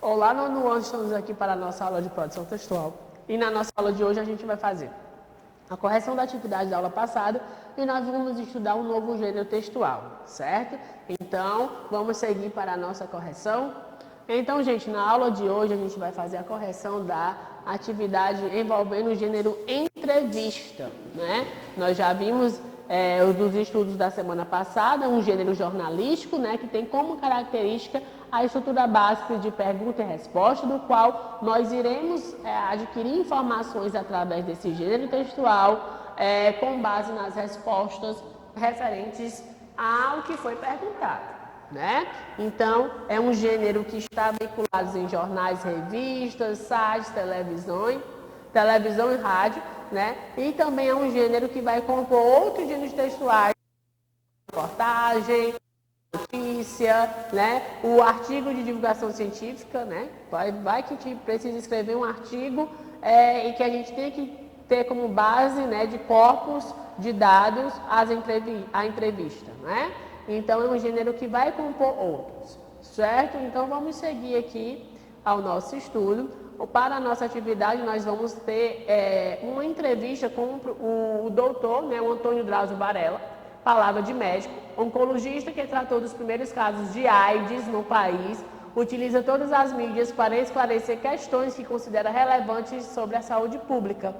Olá, nono ano, estamos aqui para a nossa aula de produção textual. E na nossa aula de hoje a gente vai fazer a correção da atividade da aula passada e nós vamos estudar um novo gênero textual, certo? Então, vamos seguir para a nossa correção. Então, gente, na aula de hoje a gente vai fazer a correção da atividade envolvendo o gênero entrevista, né? Nós já vimos dos estudos da semana passada, um gênero jornalístico, né, que tem como característica a estrutura básica de pergunta e resposta, do qual nós iremos adquirir informações através desse gênero textual com base nas respostas referentes ao que foi perguntado, né? Então, é um gênero que está vinculado em jornais, revistas, sites, televisão e rádio, né? E também é um gênero que vai compor outros gêneros textuais, reportagem, notícia, né? O artigo de divulgação científica, né? Vai que a gente precisa escrever um artigo e que a gente tem que ter como base, né, de corpos de dados a entrevista, né? Então, é um gênero que vai compor outros, certo? Então, vamos seguir aqui ao nosso estudo. Para a nossa atividade, nós vamos ter uma entrevista com o doutor, né, o Antônio Drauzio Varela, palavra de médico, oncologista que tratou dos primeiros casos de AIDS no país, utiliza todas as mídias para esclarecer questões que considera relevantes sobre a saúde pública.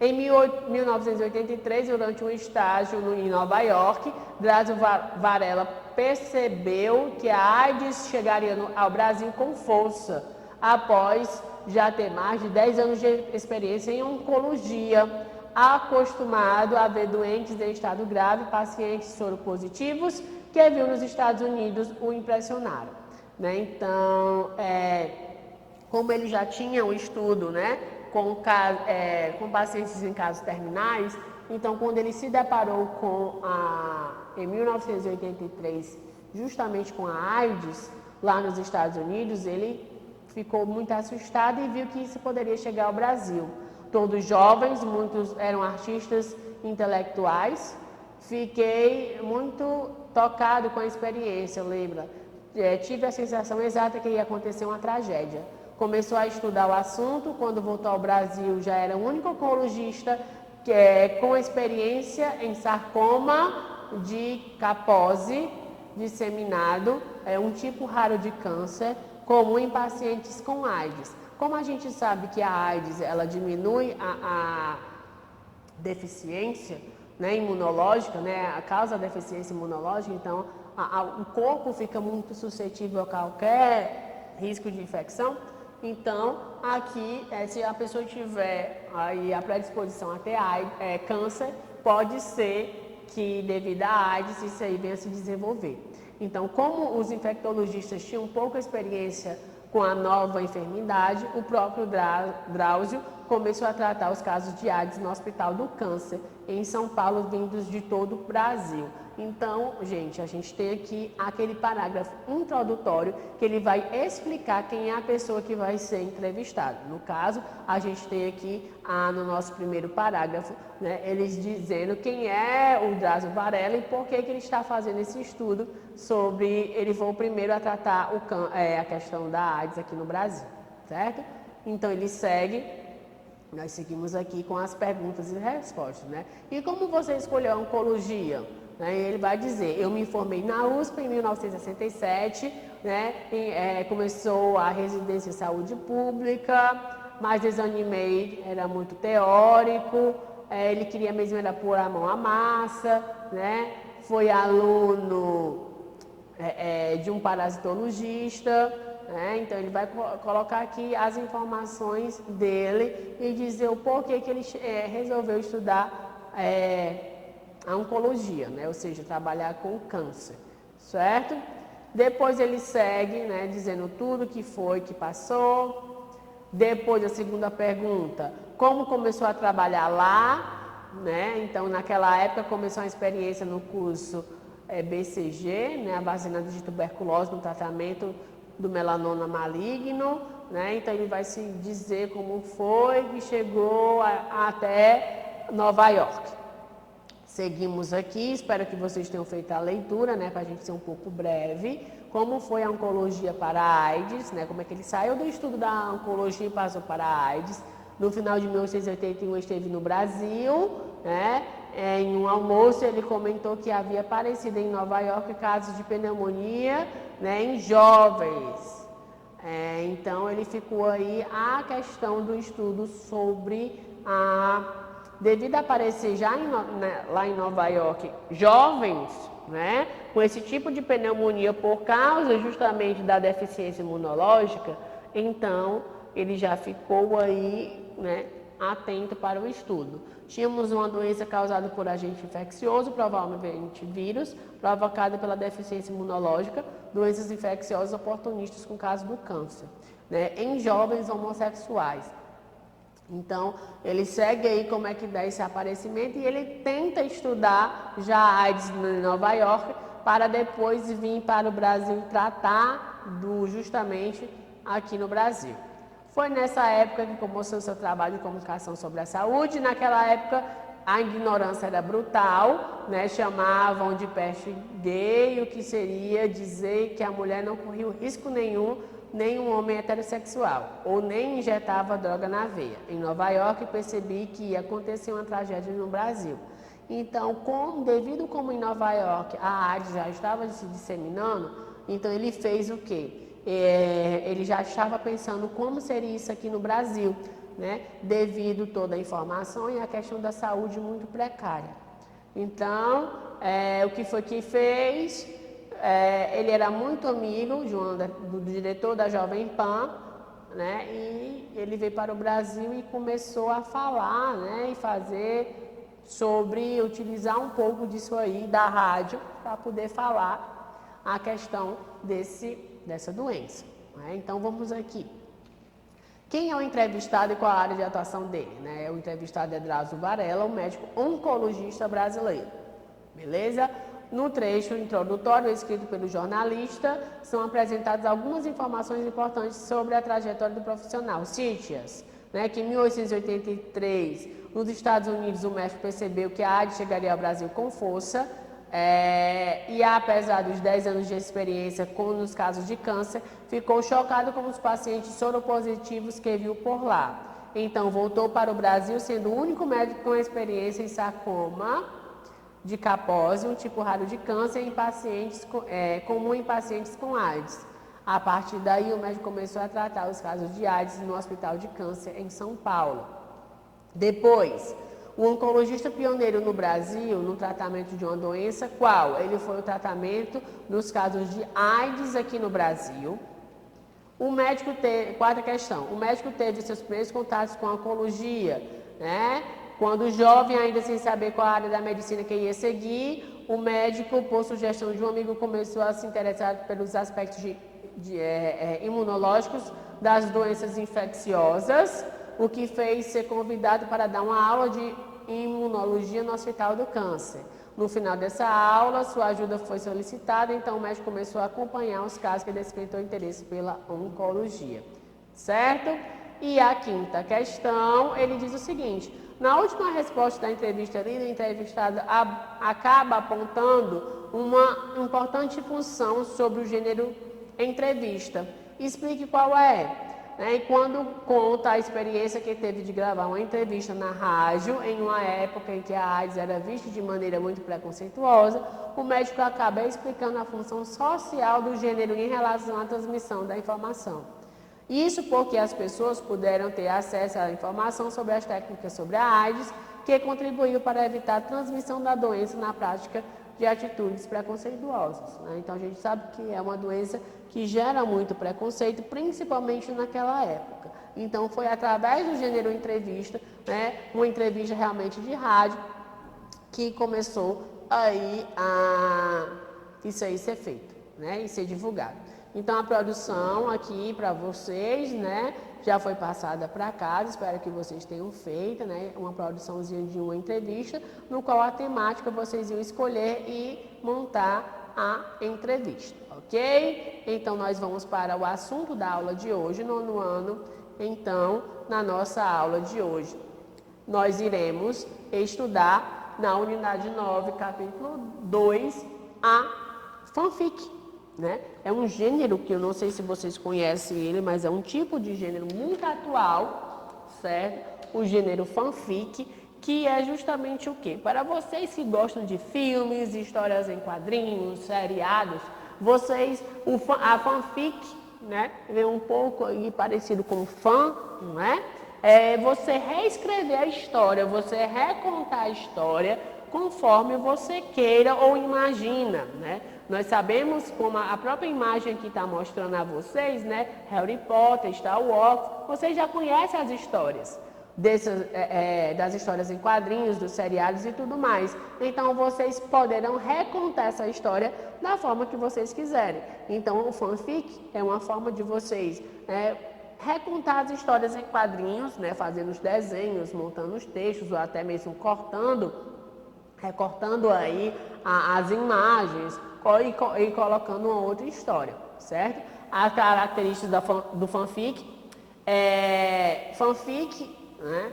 Em 1983, durante um estágio em Nova York, Drauzio Varela percebeu que a AIDS chegaria ao Brasil com força, após já ter mais de 10 anos de experiência em oncologia, acostumado a ver doentes em estado grave, pacientes soropositivos, que viu nos Estados Unidos o impressionaram, né? Então, como ele já tinha um estudo, né, com pacientes em casos terminais, então quando ele se deparou em 1983, justamente com a AIDS, lá nos Estados Unidos, ele ficou muito assustado e viu que isso poderia chegar ao Brasil. Todos jovens, muitos eram artistas intelectuais. Fiquei muito tocado com a experiência, lembra? Tive a sensação exata que ia acontecer uma tragédia. Começou a estudar o assunto, quando voltou ao Brasil já era o único oncologista com experiência em sarcoma de Kaposi disseminado, um tipo raro de câncer, comum em pacientes com AIDS. Como a gente sabe que a AIDS ela diminui a deficiência, né, imunológica, né, a causa da deficiência imunológica, então o corpo fica muito suscetível a qualquer risco de infecção. Então, aqui, se a pessoa tiver aí a predisposição a ter câncer, pode ser que devido à AIDS isso aí venha a se desenvolver. Então, como os infectologistas tinham pouca experiência com a nova enfermidade, o próprio Drauzio começou a tratar os casos de AIDS no Hospital do Câncer, em São Paulo, vindos de todo o Brasil. Então, gente, a gente tem aqui aquele parágrafo introdutório que ele vai explicar quem é a pessoa que vai ser entrevistada. No caso, a gente tem aqui no nosso primeiro parágrafo, né, eles dizendo quem é o Drauzio Varela e por que ele está fazendo esse estudo sobre, ele foi o primeiro a tratar a questão da AIDS aqui no Brasil, certo? Então, ele segue. Nós seguimos aqui com as perguntas e respostas, né? E como você escolheu a oncologia? Ele vai dizer, eu me formei na USP em 1967, né? Começou a residência em saúde pública, mas desanimei, era muito teórico, ele queria mesmo era pôr a mão à massa, né? Foi aluno de um parasitologista, né? Então ele vai colocar aqui as informações dele e dizer o porquê que ele resolveu estudar a oncologia, né? Ou seja, trabalhar com câncer, certo? Depois ele segue, né, dizendo tudo que foi, que passou. Depois a segunda pergunta, como começou a trabalhar lá, né? Então naquela época começou a experiência no curso BCG, né, a vacina de tuberculose no tratamento do melanoma maligno, né? Então ele vai se dizer como foi que chegou até Nova York, Seguimos aqui, espero que vocês tenham feito a leitura, né, para a gente ser um pouco breve. Como foi a oncologia para a AIDS, né, como é que ele saiu do estudo da oncologia e passou para a AIDS. No final de 1881 esteve no Brasil, né, em um almoço ele comentou que havia aparecido em Nova York casos de pneumonia, né, em jovens. Então ele ficou aí a questão do estudo sobre devido a aparecer já lá em Nova York jovens, né, com esse tipo de pneumonia por causa justamente da deficiência imunológica, então ele já ficou aí, né, atento para o estudo. Tínhamos uma doença causada por agente infeccioso, provavelmente vírus, provocada pela deficiência imunológica, doenças infecciosas oportunistas com caso do câncer, né, em jovens homossexuais. Então, ele segue aí como é que dá esse aparecimento e ele tenta estudar já a AIDS em Nova York para depois vir para o Brasil e tratar justamente aqui no Brasil. Foi nessa época que começou o seu trabalho de comunicação sobre a saúde. Naquela época, a ignorância era brutal, né? Chamavam de peste gay, o que seria dizer que a mulher não corria risco nenhum um homem heterossexual, ou nem injetava droga na veia. Em Nova York, percebi que ia acontecer uma tragédia no Brasil. Então, devido como em Nova York a AIDS já estava se disseminando, então ele fez o quê? Ele já estava pensando como seria isso aqui no Brasil, né? Devido toda a informação e a questão da saúde muito precária. Então, o que foi que fez? Ele era muito amigo do diretor da Jovem Pan, né? E ele veio para o Brasil e começou a falar, né? E fazer sobre utilizar um pouco disso aí da rádio para poder falar a questão dessa doença, né? Então vamos aqui. Quem é o entrevistado e qual a área de atuação dele, né? O entrevistado é Drauzio Varela, um médico oncologista brasileiro, beleza? No trecho introdutório escrito pelo jornalista, são apresentadas algumas informações importantes sobre a trajetória do profissional. Cite-as, né, que em 1883, nos Estados Unidos, o médico percebeu que a AIDS chegaria ao Brasil com força, e apesar dos 10 anos de experiência nos casos de câncer, ficou chocado com os pacientes soropositivos que viu por lá. Então, voltou para o Brasil, sendo o único médico com experiência em sarcoma de Kaposi, um tipo raro de câncer comum em pacientes com AIDS. A partir daí, o médico começou a tratar os casos de AIDS no Hospital de Câncer em São Paulo. Depois, o oncologista pioneiro no Brasil no tratamento de uma doença, qual? Ele foi o tratamento dos casos de AIDS aqui no Brasil. Quarta questão, o médico teve seus primeiros contatos com a oncologia, né? Quando jovem, ainda sem saber qual área da medicina que ia seguir, o médico, por sugestão de um amigo, começou a se interessar pelos aspectos imunológicos das doenças infecciosas, o que fez ser convidado para dar uma aula de imunologia no Hospital do Câncer. No final dessa aula, sua ajuda foi solicitada, então o médico começou a acompanhar os casos que despertou interesse pela oncologia, certo? E a quinta questão, ele diz o seguinte: na última resposta da entrevista ali, o entrevistado acaba apontando uma importante função sobre o gênero entrevista. Explique qual é. E quando conta a experiência que teve de gravar uma entrevista na rádio, em uma época em que a AIDS era vista de maneira muito preconceituosa, o médico acaba explicando a função social do gênero em relação à transmissão da informação. Isso porque as pessoas puderam ter acesso à informação sobre as técnicas sobre a AIDS, que contribuiu para evitar a transmissão da doença na prática de atitudes preconceituosas, né? Então a gente sabe que é uma doença que gera muito preconceito, principalmente naquela época. Então foi através do gênero entrevista, né, uma entrevista realmente de rádio, que começou aí isso aí ser feito, né, e ser divulgado. Então a produção aqui para vocês, né, já foi passada para casa, espero que vocês tenham feito, né, uma produçãozinha de uma entrevista, no qual a temática vocês iam escolher e montar a entrevista, ok? Então nós vamos para o assunto da aula de hoje, nono ano. Então, na nossa aula de hoje, nós iremos estudar na unidade 9, capítulo 2, a fanfic, né? É um gênero que eu não sei se vocês conhecem ele, mas é um tipo de gênero muito atual, certo? O gênero fanfic, que é justamente o quê? Para vocês que gostam de filmes, histórias em quadrinhos, seriados, a fanfic, né, vem um pouco aí parecido com fã, não é? É você reescrever a história, você recontar a história conforme você queira ou imagina, né? Nós sabemos, como a própria imagem que está mostrando a vocês, né? Harry Potter, Star Wars, vocês já conhecem as histórias. Das histórias em quadrinhos, dos seriados e tudo mais. Então, vocês poderão recontar essa história da forma que vocês quiserem. Então, o fanfic é uma forma de vocês recontar as histórias em quadrinhos, né, fazendo os desenhos, montando os textos, ou até mesmo recortando aí as imagens e colocando uma outra história, certo? As características do fanfic né?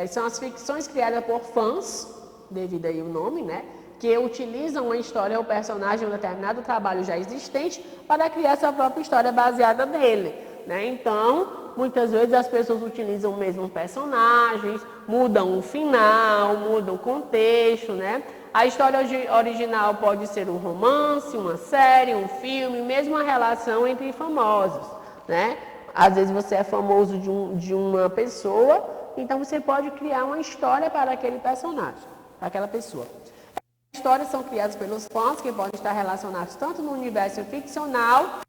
São as ficções criadas por fãs, devido aí o nome, né? Que utilizam uma história ou personagem ou um determinado trabalho já existente para criar sua própria história baseada nele, né? Então, muitas vezes as pessoas utilizam o mesmo personagem, mudam o final, mudam o contexto, né? A história original pode ser um romance, uma série, um filme, mesmo uma relação entre famosos, né? Às vezes você é famoso de uma pessoa, então você pode criar uma história para aquele personagem, para aquela pessoa. As histórias são criadas pelos fãs, que podem estar relacionados tanto no universo ficcional,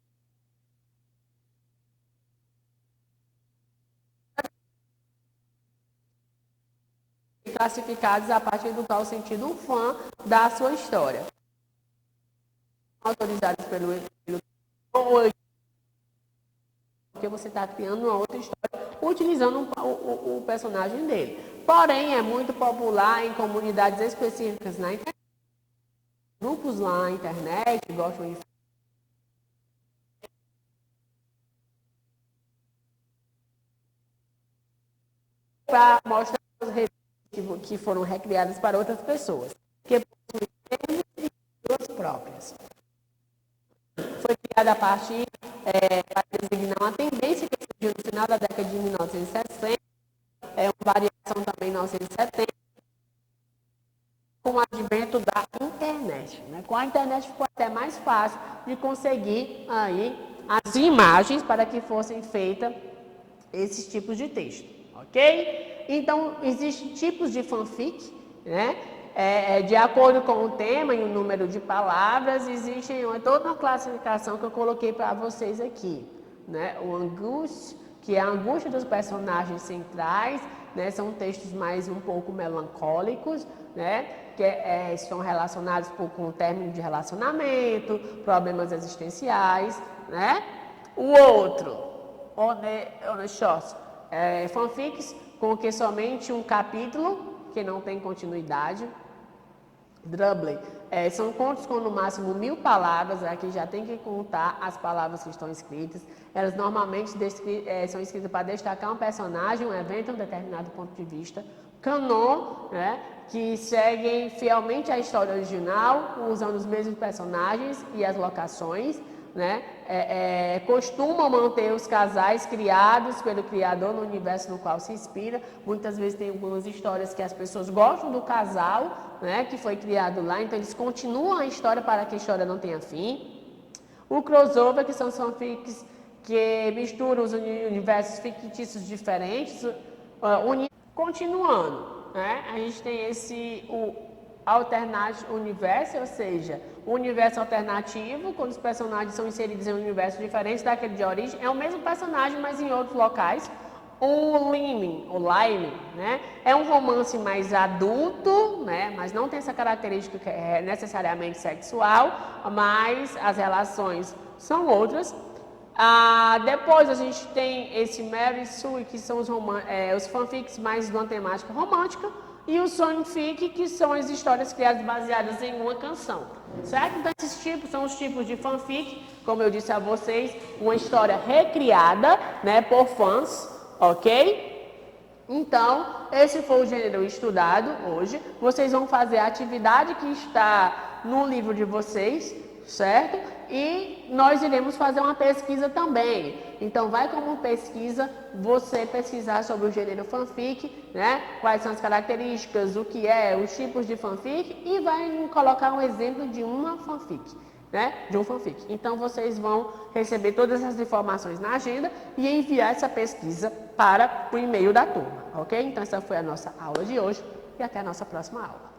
classificados a partir do qual sentido um fã dá a sua história. Autorizados pelo porque você está criando uma outra história utilizando o personagem dele. Porém, é muito popular em comunidades específicas na internet. Grupos lá na internet gostam de para mostrar os recursos que foram recriadas para outras pessoas, que possuem termos e suas próprias. Foi criada a partir para designar uma tendência que surgiu no final da década de 1960, uma variação também em 1970, com o advento da internet. Né? Com a internet ficou até mais fácil de conseguir aí as imagens para que fossem feitas esses tipos de texto, ok? Então, existem tipos de fanfic, né? De acordo com o tema e o número de palavras, existe toda uma classificação que eu coloquei para vocês aqui, né? O angústia, que é a angústia dos personagens centrais, né? São textos mais um pouco melancólicos, né? Que estão relacionados com o término de relacionamento, problemas existenciais, né? O outro, fanfics com que somente um capítulo, que não tem continuidade. Drubley, são contos com no máximo 1000 palavras, aqui já tem que contar as palavras que estão escritas. Elas normalmente são escritas para destacar um personagem, um evento, um determinado ponto de vista. Canon, né, que seguem fielmente a história original, usando os mesmos personagens e as locações, né? Costumam manter os casais criados pelo criador no universo no qual se inspira. Muitas vezes tem algumas histórias que as pessoas gostam do casal, né, que foi criado lá, então eles continuam a história para que a história não tenha fim. O crossover, que são os fanfics que misturam os universos fictícios diferentes. Continuando, né, a gente tem o alternate universo, ou seja, o universo alternativo, quando os personagens são inseridos em um universo diferente daquele de origem, é o mesmo personagem, mas em outros locais. O Lime, né, é um romance mais adulto, né, mas não tem essa característica que é necessariamente sexual, mas as relações são outras. Depois a gente tem esse Mary Sue, que são os fanfics mais de uma temática romântica, e o songfic, que são as histórias criadas baseadas em uma canção, certo? Então esses tipos são os tipos de fanfic, como eu disse a vocês, uma história recriada, né, por fãs, ok? Então, esse foi o gênero estudado hoje. Vocês vão fazer a atividade que está no livro de vocês, certo? E nós iremos fazer uma pesquisa também. Então, vai como pesquisa, você pesquisar sobre o gênero fanfic, né? Quais são as características, o que é, os tipos de fanfic e vai colocar um exemplo de uma fanfic, né? De um fanfic. Então, vocês vão receber todas essas informações na agenda e enviar essa pesquisa para o e-mail da turma, ok? Então, essa foi a nossa aula de hoje e até a nossa próxima aula.